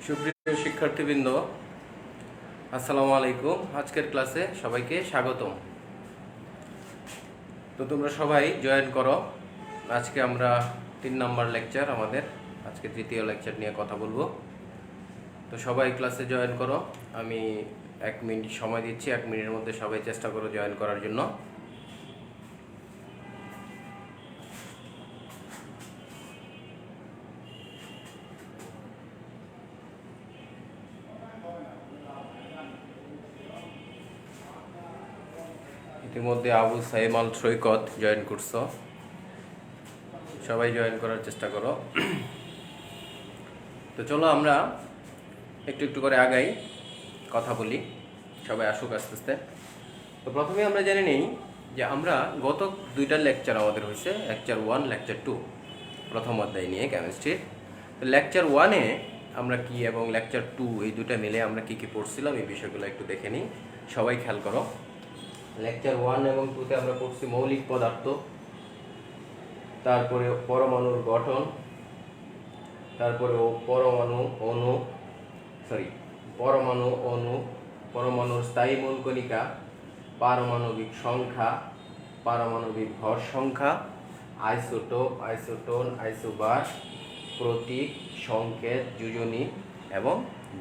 সুপ্রিয় শিক্ষার্থীবৃন্দ, আসসালামু আলাইকুম। আজকের ক্লাসে সবাইকে স্বাগতম। তো তোমরা সবাই জয়েন করো। আজকে আমরা 3 নম্বর লেকচার, আমাদের আজকে তৃতীয় লেকচার নিয়ে কথা বলবো। তো সবাই ক্লাসে জয়েন করো। আমি 1 মিনিট সময় দিচ্ছি, 1 মিনিটের মধ্যে সবাই চেষ্টা করো জয়েন করার জন্য। ইতিমধ্যে আবু সাইম আল সৈকত জয়েন করছো, সবাই জয়েন করার চেষ্টা করো। তো চলো আমরা একটু একটু করে আগাই, কথা বলি, সবাই আসুক আস্তে আস্তে। তো প্রথমে আমরা জেনে নিই যে আমরা গত 2টা লেকচার আমাদের হয়েছে, লেকচার 1, লেকচার 2, প্রথম অধ্যায় নিয়ে কেমিস্ট্রির। তো লেকচার 1-এ আমরা কি এবং লেকচার 2 এই দুটা মিলে আমরা কি কি পড়ছিলাম এই বিষয়গুলো একটু দেখে নিই, সবাই খেয়াল করো। লেকচার 1 এবং 2-তে আমরা পড়ছি মৌলিক পদার্থ, তারপরে পরমাণুর গঠন, তারপরে পরমাণু অণু, পরমাণুর স্থায়ী মূল কণিকা, পারমাণবিক সংখ্যা, পারমাণবিক ভর সংখ্যা, আইসোটোপ, আইসোটোন, আইসোবার, প্রতীক, সংকেত, যোজনী এবং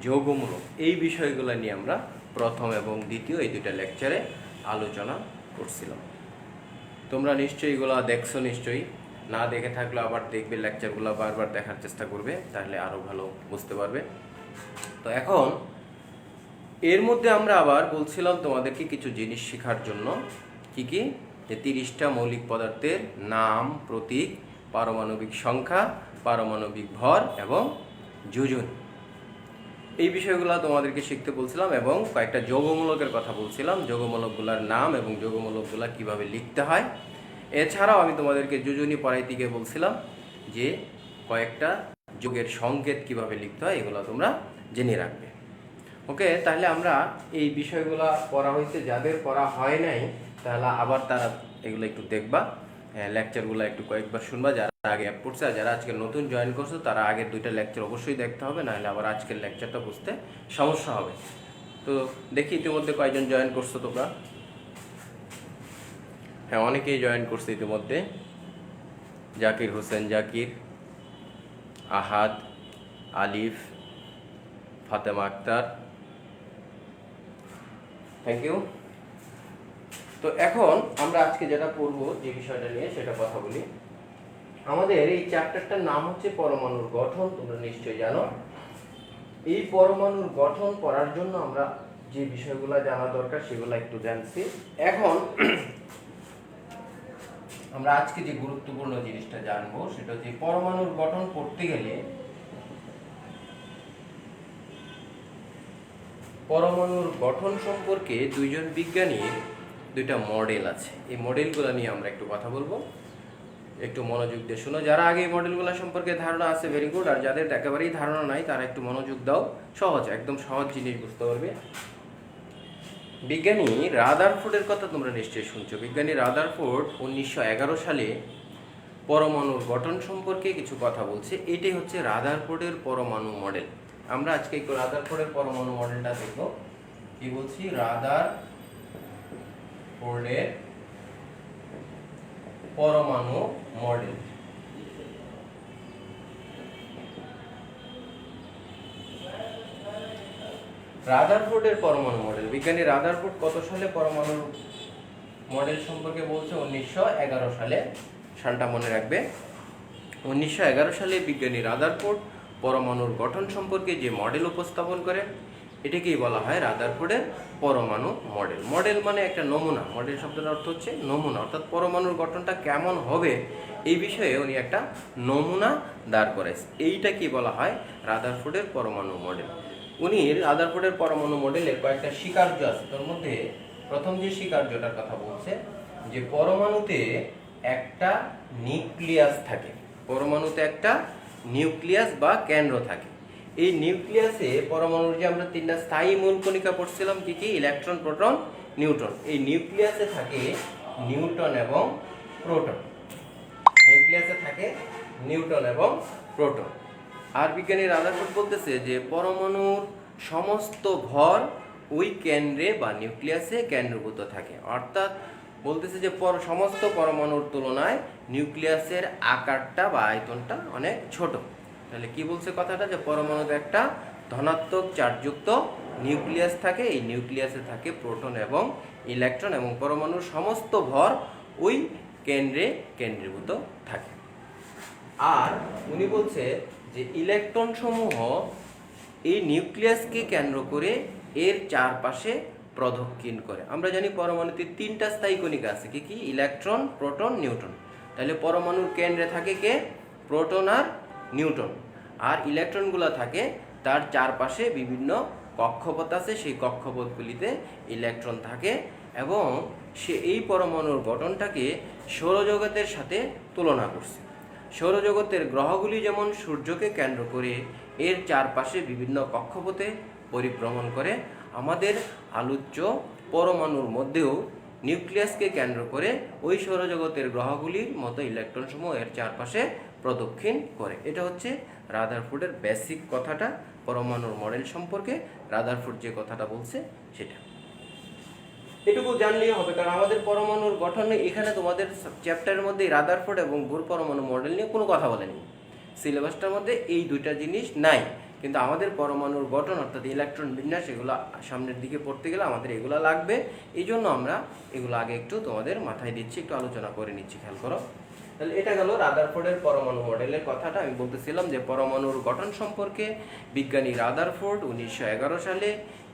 যৌগমূলক, এই বিষয়গুলো নিয়ে আমরা প্রথম এবং দ্বিতীয় এই দুইটা লেকচারে আলোচনা করছিলাম। তোমরা নিশ্চয়ই এগুলো দেখছো, নিশ্চয়ই না দেখে থাকলে আবার দেখবে, লেকচারগুলো বারবার দেখার চেষ্টা করবে, তাহলে আরও ভালো বুঝতে পারবে। তো এখন এর মধ্যে আমরা আবার বলছিলাম তোমাদেরকে কিছু জিনিস শেখার জন্য, কি কি, যে 30টা মৌলিক পদার্থের নাম, প্রতীক, পারমাণবিক সংখ্যা, পারমাণবিক ভর এবং যোজন, এই বিষয়গুলো তোমাদেরকে শিখতে বলছিলাম এবং কয়েকটা যৌগমূলকের কথা বলছিলাম, যৌগমূলকগুলোর নাম এবং যৌগমূলকগুলো কিভাবে লিখতে হয়। এছাড়াও আমি তোমাদেরকে যোজনী পড়াইতে গিয়ে বলছিলাম যে কয়েকটা যোগের সংকেত কিভাবে লিখতে হয়, এগুলো তোমরা জেনে রাখবে। ওকে, তাহলে আমরা এই বিষয়গুলো পড়া হয়েছে, যাদের পড়া হয় নাই তাহলে আবার তারা এগুলো একটু দেখবা, লেকচারগুলো একটু কয়েকবার শুনবা, যারা আগে অ্যাপ পড়ছে। আর যারা আজকে নতুন জয়েন করছো তারা আগের 2টা লেকচার অবশ্যই দেখতে হবে, নাহলে আবার আজকের লেকচারটা বুঝতে সমস্যা হবে। তো দেখি ইতিমধ্যে কয়জন জয়েন করছো তোমরা। হ্যাঁ, অনেকেই জয়েন করছে ইতিমধ্যে। জাকির হোসেন, জাকির, আহাদ, আলিফ, ফাতেমা আক্তার, থ্যাংক ইউ। তো এখন আমরা আজকে যেটা পড়বো, যে বিষয়টা নিয়ে সেটা কথা বলি। আমাদের এই চ্যাপ্টারটার নাম হচ্ছে পরমাণুর গঠন। তোমরা নিশ্চয়ই জানো, এই পরমাণুর গঠন পড়ার জন্য আমরা যে বিষয়গুলো জানা দরকার সেগুলো একটু জানছি। এখন আমরা আজকে যে গুরুত্বপূর্ণ জিনিসটা জানবো সেটা হচ্ছে পরমাণুর গঠন পড়তে গেলে পরমাণুর গঠন সম্পর্কে 2জন বিজ্ঞানীর 2টা মডেল আছে। এই মডেলগুলো নিয়ে আমরা একটু কথা বলবো, একটু মনোযোগ দিয়ে শোনো। যারা আগে এই মডেলগুলো সম্পর্কে ধারণা আছে ভেরি গুড, আর যাদের একেবারেই ধারণা নাই তারা একটু মনোযোগ দাও, সহজ, একদম সহজ জিনিস বুঝতে পারবে। বিজ্ঞানী রাদারফোর্ডের কথা তোমরা নিশ্চয়ই শুনছো। বিজ্ঞানী রাদারফোর্ড 1911 সালে পরমাণুর গঠন সম্পর্কে কিছু কথা বলছে। এটাই হচ্ছে রাদারফোর্ডের পরমাণু মডেল। আমরা আজকে একটু রাদারফোর্ডের পরমাণু মডেলটা দেখব। কি বলছি? রাদারফোর্ডের পরমাণু মডেল। রাদারফোর্ডের পরমাণু মডেল, বিজ্ঞানী রাদারফোর্ড কত সালে পরমাণু মডেল সম্পর্কে বলছে? 1911 সালে। সালটা মনে রাখবে, 1911 সালে বিজ্ঞানী রাদারফোর্ড পরমাণুর গঠন সম্পর্কে যে মডেল উপস্থাপন করে, এটাকেই বলা হয় রাদারফোর্ডের পরমাণু মডেল। মডেল মানে একটা নমুনা, মডেল শব্দের অর্থ হচ্ছে নমুনা, অর্থাৎ পরমাণুর গঠনটা কেমন হবে এই বিষয়ে উনি একটা নমুনা দাঁড় করেছে। এইটাকে বলা হয় রাদারফোর্ডের পরমাণু মডেল। উনি রাদারফোর্ডের পরমাণু মডেলের কয়েকটা স্বীকার্য আছে, তার মধ্যে প্রথম যে স্বীকার্যটার কথা বলছে যে পরমাণুতে একটা নিউক্লিয়াস থাকে। পরমাণুতে একটা নিউক্লিয়াস বা কেন্দ্র থাকে। এই নিউক্লিয়াসে পরমাণুর যে আমরা 3টা স্থায়ী মূল কণিকা পড়ছিলাম, কি কি? Electron, proton, neutron. এই নিউক্লিয়াসে থাকে নিউট্রন এবং প্রোটন। নিউক্লিয়াসে থাকে নিউট্রন এবং প্রোটন। আর বিজ্ঞানী রাদারফোর্ড বলতেছে যে পরমাণুর সমস্ত ভর ওই কেন্দ্রে বা নিউক্লিয়াসে কেন্দ্রীভূত থাকে, অর্থাৎ বলতেছে যে সমস্ত পরমাণুর তুলনায় নিউক্লিয়াসের আকারটা বা আয়তনটা অনেক ছোট। তাহলে কি বলছে কথাটা, যে পরমাণুতে একটা ধনাত্মক চার্জযুক্ত নিউক্লিয়াস থাকে, এই নিউক্লিয়াসে থাকে প্রোটন এবং ইলেকট্রন, এবং পরমাণুর সমস্ত ভর ওই কেন্দ্রে কেন্দ্রীভূত থাকে। আর উনি বলছে যে ইলেকট্রন সমূহ এই নিউক্লিয়াসকে কেন্দ্র করে এর চারপাশে প্রদক্ষিণ করে। আমরা জানি পরমাণুতে তিনটা স্থায়ী কণিকা আছে, কি কি? Electron, proton, neutron. তাহলে পরমাণুর কেন্দ্রে থাকে কে? প্রোটন আর নিউট্রন। আর ইলেকট্রনগুলো থাকে তার চারপাশে বিভিন্ন কক্ষপথ আছে, সেই কক্ষপথগুলিতে ইলেকট্রন থাকে, এবং সে এই পরমাণুর গঠনটাকে সৌরজগতের সাথে তুলনা করছে। সৌরজগতের গ্রহগুলি যেমন সূর্যকে কেন্দ্র করে এর চারপাশে বিভিন্ন কক্ষপথে পরিভ্রমণ করে, আমাদের আলোচ্য পরমাণুর মধ্যেও নিউক্লিয়াসকে কেন্দ্র করে ওই সৌরজগতের গ্রহগুলির মতো ইলেকট্রনসমূহ এর চারপাশে প্রদক্ষিণ করে। এটা হচ্ছে রাদারফোর্ডের বেসিক কথাটা পরমাণুর মডেল সম্পর্কে। রাদারফোর্ড যে কথাটা বলছে সেটা এটুকু জানলেই হবে, কারণ আমাদের পরমাণুর গঠনে এখানে তোমাদের চ্যাপ্টারের মধ্যে রাদারফোর্ড এবং বোর পরমাণু মডেল নিয়ে কোনো কথা বলেনি। সিলেবাসটার মধ্যে এই দুইটা জিনিস নাই, কিন্তু আমাদের পরমাণুর গঠন অর্থাৎ ইলেকট্রন বিন্যাস এগুলো সামনের দিকে পড়তে গেলে আমাদের এগুলো লাগবে। এই জন্য আমরা এগুলো আগে একটু তোমাদের মাথায় দিচ্ছি, একটু আলোচনা করে নিচ্ছি, খেয়াল করো। তাহলে এটা গেল রাদারফোর্ডের পরমাণু মডেলের কথাটা। আমি বলতেছিলাম যে পরমাণুর গঠন সম্পর্কে বিজ্ঞানী রাদারফোর্ড 1911 সালে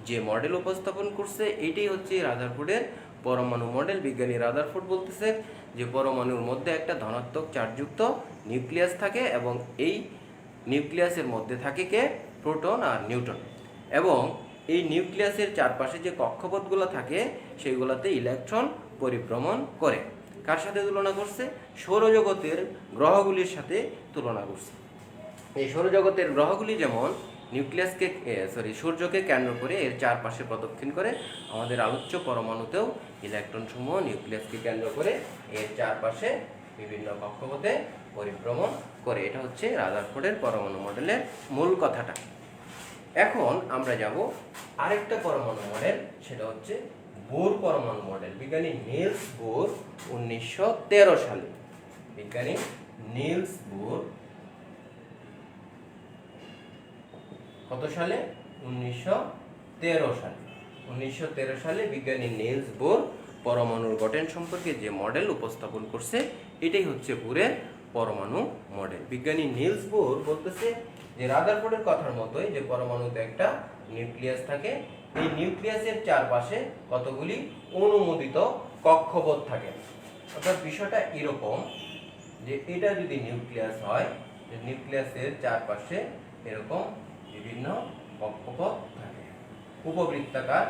যে মডেল উপস্থাপন করছে, এটাই হচ্ছে রাদারফোর্ডের পরমাণু মডেল। বিজ্ঞানী রাদারফোর্ড বলতেছে যে পরমাণুর মধ্যে একটা ধনাত্মক চার্জযুক্ত নিউক্লিয়াস থাকে, এবং এই নিউক্লিয়াসের মধ্যে থাকে কে? প্রোটন আর নিউট্রন, এবং এই নিউক্লিয়াসের চারপাশে যে কক্ষপথগুলো থাকে সেইগুলোতে ইলেকট্রন পরিভ্রমণ করে। কার সাথে তুলনা করছে? সৌরজগতের গ্রহগুলির সাথে তুলনা করছে। এই সৌরজগতের গ্রহগুলি যেমন নিউক্লিয়াসকে সূর্যকে কেন্দ্র করে এর চারপাশে প্রদক্ষিণ করে, আমাদের আলোচ্য পরমাণুতেও ইলেকট্রন সমূহ নিউক্লিয়াসকে কেন্দ্র করে এর চারপাশে বিভিন্ন কক্ষপথে পরিভ্রমণ করে। এটা হচ্ছে রাদারফোর্ডের পরমাণু মডেলের মূল কথাটা। এখন আমরা যাব আরেকটা পরমাণু মডেল, সেটা হচ্ছে বোর পরমাণু মডেল। বিজ্ঞানী নিলস বোর 1913 সালে, বিজ্ঞানী নিলস বোর কত সালে? 1913 সালে। 1913 সালে বিজ্ঞানী নিলস বোর পরমাণুর গঠন সম্পর্কে যে মডেল উপস্থাপন করছে, এটাই হচ্ছে বোরের পরমাণু মডেল। বিজ্ঞানী নিলস বোর বলতেছে যে রাদারফোর্ডের কথার মতোই যে পরমাণুতে একটা নিউক্লিয়াস থাকে, এই নিউক্লিয়াসের চারপাশে কতগুলি অনুমোদিত কক্ষপথ থাকে। অর্থাৎ বিষয়টা এরকম যে এটা যদি নিউক্লিয়াস হয়, নিউক্লিয়াসের চারপাশে এরকম বিভিন্ন কক্ষপথ থাকে, উপবৃত্তাকার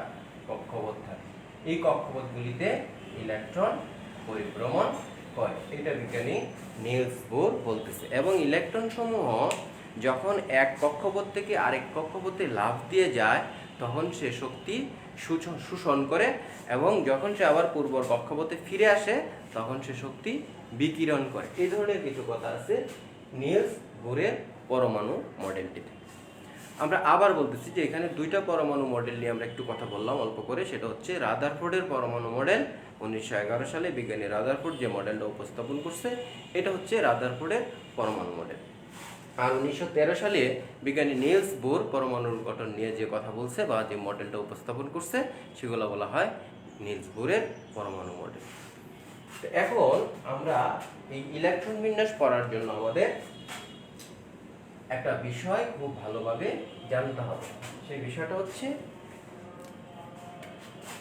কক্ষপথ থাকে। এই কক্ষপথগুলিতে ইলেকট্রন পরিভ্রমণ করে, এটা বিজ্ঞানী নিলস বোর বলতেছে। এবং ইলেকট্রন সমূহ যখন এক কক্ষপথ থেকে আরেক কক্ষপথে লাফ দিয়ে যায়, তখন সে শক্তি শোষণ করে, এবং যখন সে আবার পূর্বর কক্ষপথে ফিরে আসে তখন সে শক্তি বিকিরণ করে। এই ধরনের কিছু কথা আছে নিলস বোরের পরমাণু মডেলটিতে। আমরা আবার বলতেছি যে এখানে দুইটা পরমাণু মডেল নিয়ে আমরা একটু কথা বললাম অল্প করে। সেটা হচ্ছে রাদারফোর্ডের পরমাণু মডেল 1911 সালে বিজ্ঞানী রাদারফোর্ড যে মডেলটা উপস্থাপন করছে, এটা হচ্ছে রাদারফোর্ডের পরমাণু মডেল। আর 1913 সালে বিজ্ঞানী নিলস বোর পরমাণুর গঠন নিয়ে যে কথা বলছে বা যে মডেলটা উপস্থাপন করছে, সেগুলো বলা হয় নিলস বোরের পরমাণু মডেল। এখন আমরা এই ইলেকট্রন বিন্যাস পড়ার জন্য আমাদের একটা বিষয় খুব ভালোভাবে জানতে হবে। সেই বিষয়টা হচ্ছে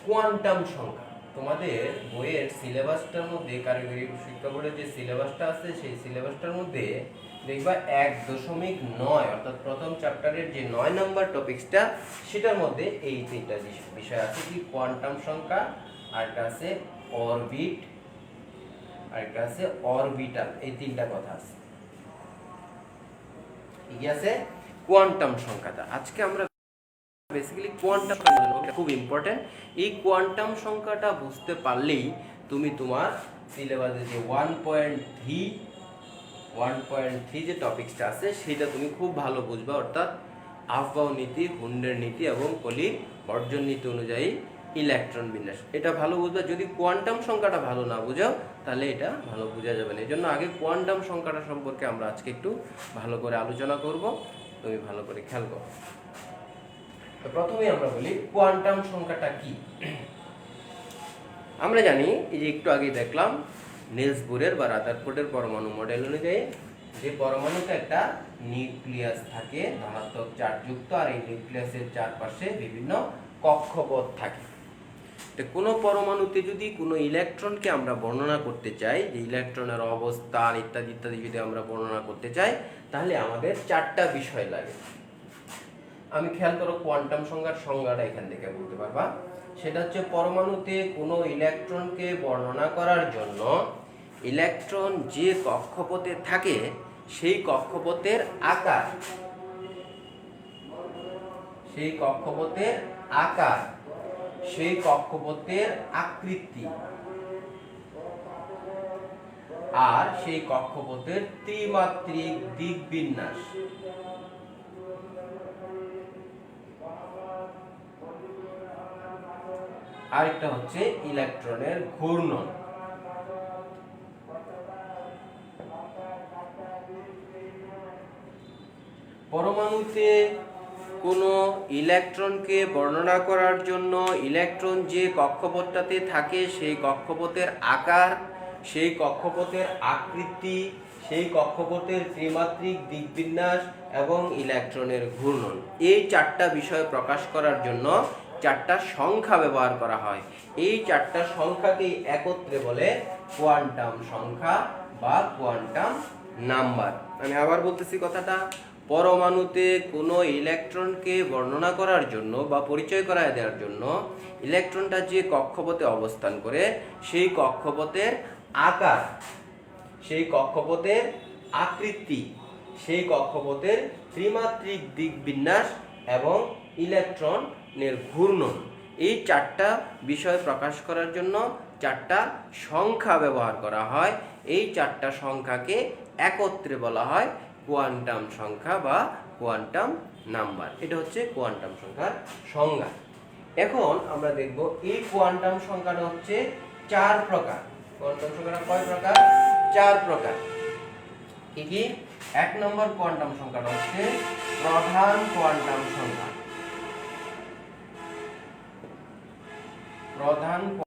কোয়ান্টাম সংখ্যা। তোমাদের বইয়ের সিলেবাসটার মধ্যে, কারিগরি শিক্ষা বোর্ডের যে সিলেবাসটা আছে, সেই সিলেবাসটার মধ্যে দেখবা 1.9 অর্থাৎ প্রথম চ্যাপ্টারের যে 9 নাম্বার টপিকসটা, সেটার মধ্যে এই তিনটা বিষয় আছে। কি? কোয়ান্টাম সংখ্যা, আরেকটা আছে অরবিট, আরেকটা আছে অরবিটাল। এই তিনটা কথা আছে। ঠিক আছে? কোয়ান্টাম সংখ্যাটা আজকে আমরা বেসিক্যালি কোয়ান্টাম সংখ্যা খুব ইম্পর্টেন্ট। এই কোয়ান্টাম সংখ্যাটা বুঝতে পারলেই তুমি তোমার সিলেবাসে যে 1.3 1.3 যে টপিকসটা আছে সেটা তুমি খুব ভালো বুঝবা, অর্থাৎ আফবাউ নীতি, হুন্ডের নীতি এবং পলি বর্জন নীতি অনুযায়ী ইলেকট্রন বিন্যাস, এটা ভালো বুঝবা। যদি কোয়ান্টাম সংখ্যাটা ভালো না বুঝাও তাহলে এটা ভালো বোঝা যাবে না। এই জন্য আগে কোয়ান্টাম সংখ্যাটা সম্পর্কে আমরা আজকে একটু ভালো করে আলোচনা করব, তুমি ভালো করে খেয়াল করো। তো প্রথমেই আমরা বলি কোয়ান্টাম সংখ্যাটা কি। আমরা জানি, এই যে একটু আগে দেখলাম নিলস বোরের বা রাদারফোর্ডের পরমাণু মডেল অনুযায়ী যে পরমাণুতে একটা নিউক্লিয়াস থাকে ধনাত্মক চার্জযুক্ত, আর এই নিউক্লিয়াসের চারপাশে বিভিন্ন কক্ষপথ থাকে। তো কোনো পরমাণুতে যদি কোনো ইলেকট্রনকে আমরা বর্ণনা করতে চাই, যে ইলেকট্রনের অবস্থান ইত্যাদি ইত্যাদি যদি আমরা বর্ণনা করতে চাই, তাহলে আমাদের চারটা বিষয় লাগে। আমি খেয়াল করো, কোয়ান্টাম সংখ্যার সংজ্ঞাটা এখান থেকে বলতে পারবা। সেটা হচ্ছে পরমাণুতে কোনো ইলেকট্রনকে বর্ণনা করার জন্য ইলেকট্রন যে কক্ষপথে থাকে সেই কক্ষপথের আকার, সেই কক্ষপথের আকার, সেই কক্ষপথের আকৃতি আর সেই কক্ষপথের ত্রিমাত্রিক দিক বিন্যাস, আরেকটা হচ্ছে ইলেকট্রনের ঘূর্ণন। পরমাণুতে কোনো ইলেকট্রনকে বর্ণনা করার জন্য ইলেকট্রন যে কক্ষপথটাতে থাকে সেই কক্ষপথের আকার, সেই কক্ষপথের আকৃতি, সেই কক্ষপথের ত্রিমাত্রিক দিকবিন্যাস এবং ইলেকট্রনের ঘূর্ণন, এই চারটা বিষয় প্রকাশ করার জন্য চারটা সংখ্যা ব্যবহার করা হয়। এই চারটা সংখ্যাকেই একত্রে বলে কোয়ান্টাম সংখ্যা বা কোয়ান্টাম নাম্বার। আমি আবার বলতেছি কথাটা, পরমাণুতে কোনো ইলেকট্রনকে বর্ণনা করার জন্য বা পরিচয় করায় দেওয়ার জন্য ইলেকট্রনটা যে কক্ষপথে অবস্থান করে সেই কক্ষপথের আকার, সেই কক্ষপথের আকৃতি, সেই কক্ষপথের ত্রিমাত্রিক দিক বিন্যাস এবং ইলেকট্রনের ঘূর্ণন, এই চারটা বিষয় প্রকাশ করার জন্য চারটা সংখ্যা ব্যবহার করা হয়। এই চারটা সংখ্যাকে একত্রে বলা হয় কোয়ান্টাম সংখ্যা বা কোয়ান্টাম নাম্বার। এটা হচ্ছে কোয়ান্টাম সংখ্যার সংজ্ঞা। এখন আমরা দেখব এই কোয়ান্টাম সংখ্যাটা হচ্ছে চার প্রকার। কোয়ান্টাম সংখ্যাটা কয় প্রকার? চার প্রকার। কি কি? এক নম্বর কোয়ান্টাম সংখ্যাটা হচ্ছে প্রধান কোয়ান্টাম সংখ্যা। প্রধান